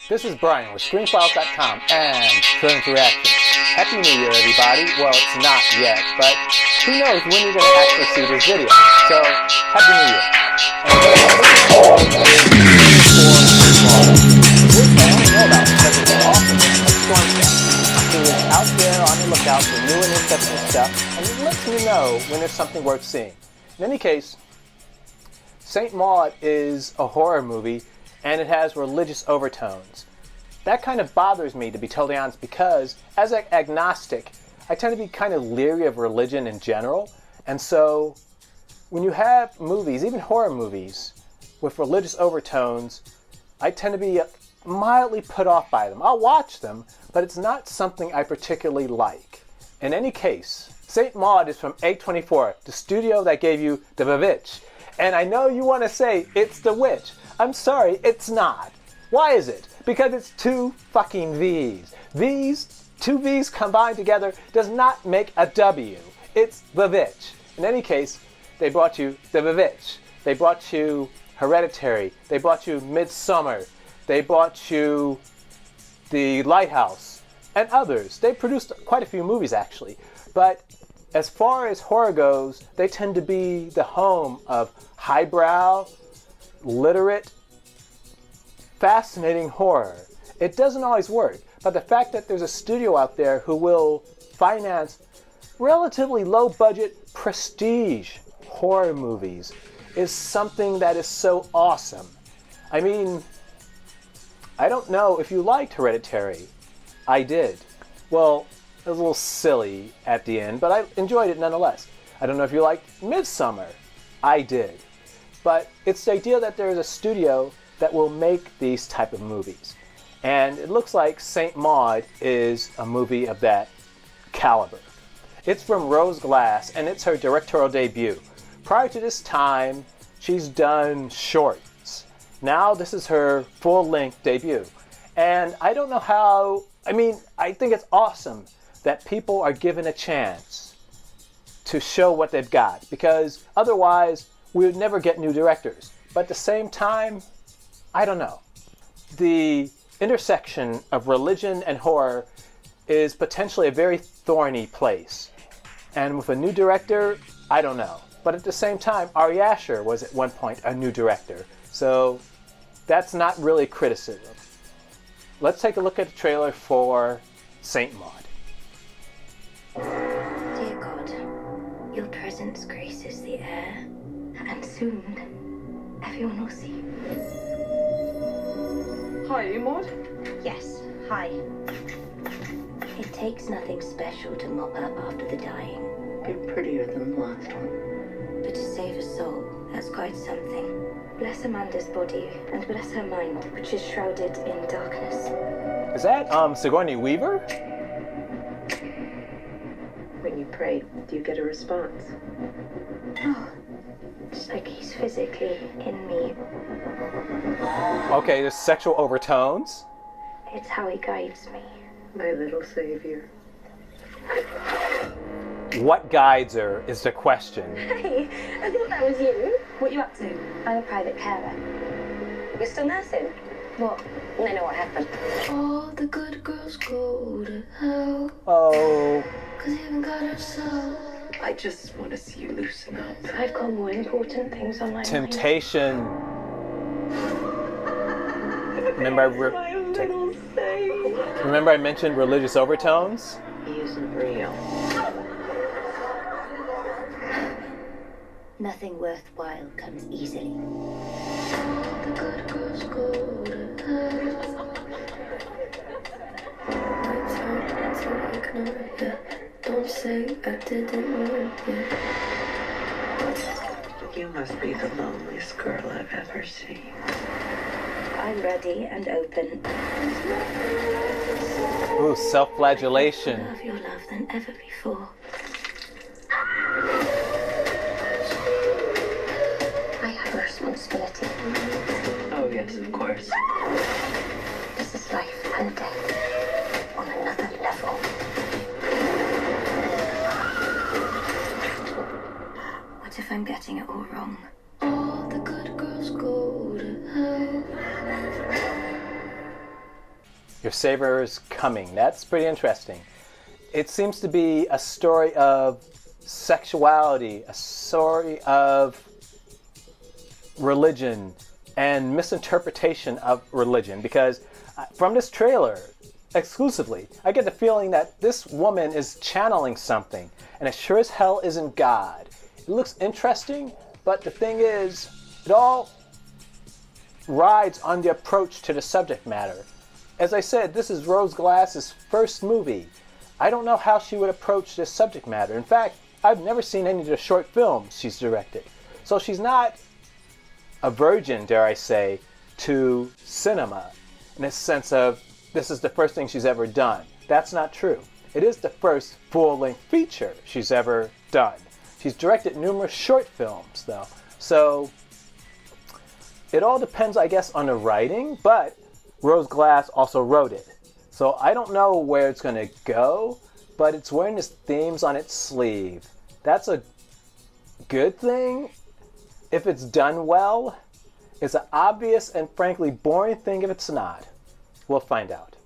This is Brian with ScreenFiles.com and Trillium's Reactions. Happy New Year, everybody. Well, it's not yet, but who knows when you're going to actually see this video. So, Happy New Year. Which I only know about because it's awesome. It's Stormcast, who is out there on the lookout for new and interesting stuff, and it lets me know when there's something worth seeing. In any case, St. Maud is a horror movie, and it has religious overtones. That kind of bothers me, to be totally honest, because as an agnostic, I tend to be kind of leery of religion in general. And so when you have movies, even horror movies, with religious overtones, I tend to be mildly put off by them. I'll watch them, but it's not something I particularly like. In any case, St. Maud is from A24, the studio that gave you the Vvitch. And I know you want to say it's the witch. I'm sorry, it's not. Why is it? Because it's two fucking V's. These two V's combined together does not make a W. It's Vvitch. In any case, they brought you the Vvitch. They brought you Hereditary. They brought you Midsommar. They brought you The Lighthouse and others. They produced quite a few movies, actually. But as far as horror goes, they tend to be the home of highbrow, literate, fascinating horror. It doesn't always work, but the fact that there's a studio out there who will finance relatively low-budget prestige horror movies is something that is so awesome. I mean, I don't know if you liked Hereditary. I did. Well, it was a little silly at the end, but I enjoyed it nonetheless. I don't know if you liked Midsommar. I did. But it's the idea that there is a studio that will make these type of movies. And it looks like St. Maud is a movie of that caliber. It's from Rose Glass, and it's her directorial debut. Prior to this time, she's done shorts. Now this is her full-length debut. And I don't know how, I think it's awesome that people are given a chance to show what they've got, because otherwise we would never get new directors. But at the same time, I don't know. The intersection of religion and horror is potentially a very thorny place. And with a new director, I don't know. But at the same time, Ari Aster was at one point a new director. So that's not really criticism. Let's take a look at the trailer for St. Maud. Dear God, your presence graces the air, and soon everyone will see. Hi, are you Maud? Yes, hi. It takes nothing special to mop up after the dying. You're prettier than the last one. But to save a soul, that's quite something. Bless Amanda's body, and bless her mind, which is shrouded in darkness. Is that Sigourney Weaver? When you pray, do you get a response? Oh, it's like he's physically in me. Okay, there's sexual overtones. It's how he guides me. My little savior. What guides her is the question. Hey, I thought that was you. What are you up to? I'm a private carer. You're still nursing? What? I know what happened. All the good girls go to hell. Oh. 'Cause you haven't got a soul. I just want to see you loosen up. I've got more important things on my Temptation. Remember I mentioned religious overtones? He isn't real. Nothing worthwhile comes easily. The good girls go to hell. I tried to ignore you. Don't say I didn't want you. You must be the loneliest girl I've ever seen. I'm ready and open. Ooh, self-flagellation. I love your love than ever before. I have a responsibility. Oh, yes, of course. This is life and death on another level. What if I'm getting it all wrong? All the good girls go to hell. Your Savior's Coming. That's pretty interesting. It seems to be a story of sexuality, a story of religion and misinterpretation of religion, because from this trailer exclusively, I get the feeling that this woman is channeling something, and it sure as hell isn't God. It looks interesting, but the thing is, it all rides on the approach to the subject matter. As I said, this is Rose Glass's first movie. I don't know how she would approach this subject matter. In fact, I've never seen any of the short films she's directed. So she's not a virgin, dare I say, to cinema in a sense of this is the first thing she's ever done. That's not true. It is the first full-length feature she's ever done. She's directed numerous short films, though. So it all depends, I guess, on the writing, but Rose Glass also wrote it. So I don't know where it's going to go, but it's wearing its themes on its sleeve. That's a good thing if it's done well. It's an obvious and frankly boring thing if it's not. We'll find out.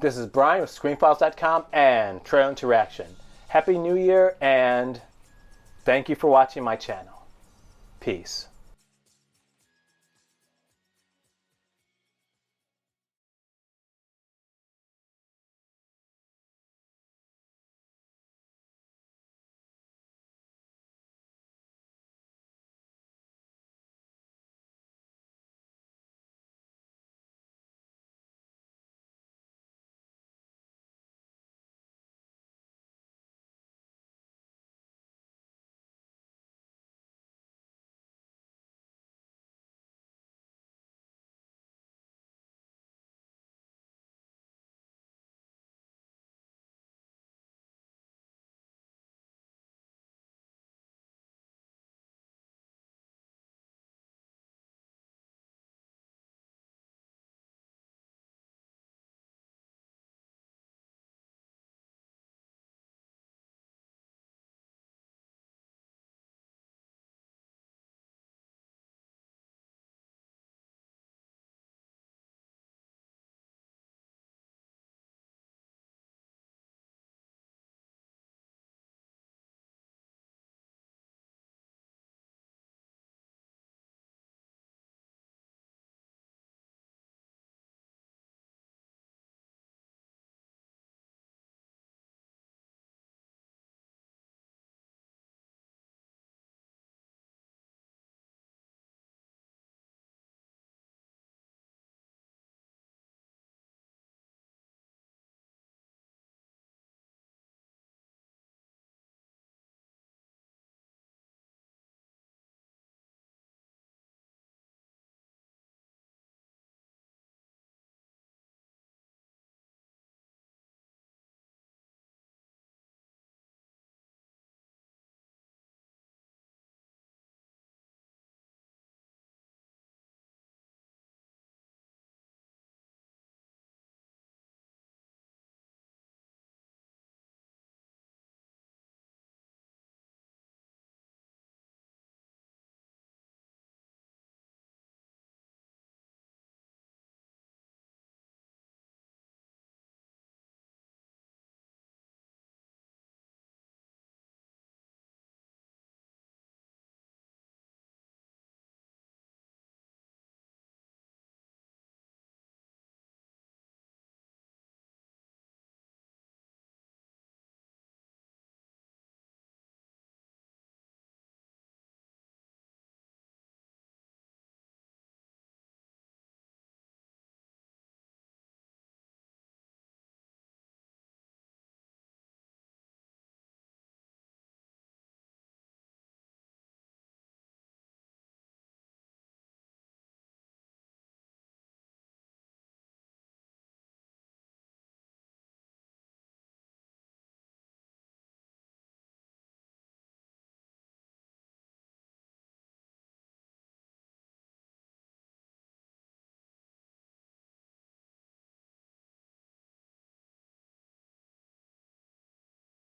This is Brian with ScreenFiles.com and Trail Interaction. Happy New Year and thank you for watching my channel. Peace.